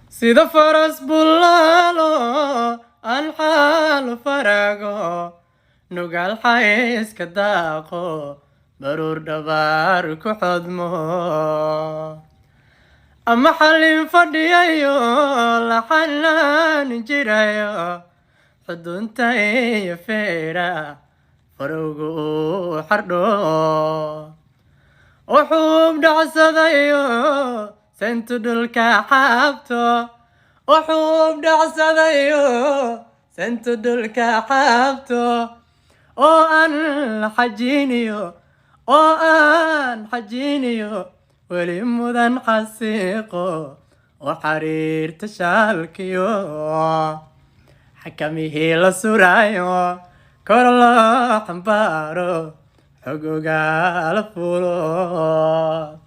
sida faras bullaalo aan xaal farago nugaal xayska daaqo baruur dhabaar ku xodmo ama xallin fadhiyayo la xanaan jirayo xudunta iyo feera farowgu xardho وحوب دعسديو سنت دلكا حابتو وحوب دعسديو سنت دلكا حابتو او ان حجينيو او ان حجينيو ولي مدن حسيقو وحرير تشالكيو حكمي هيلا سورايو كورلا حمبارو حقوق على فولو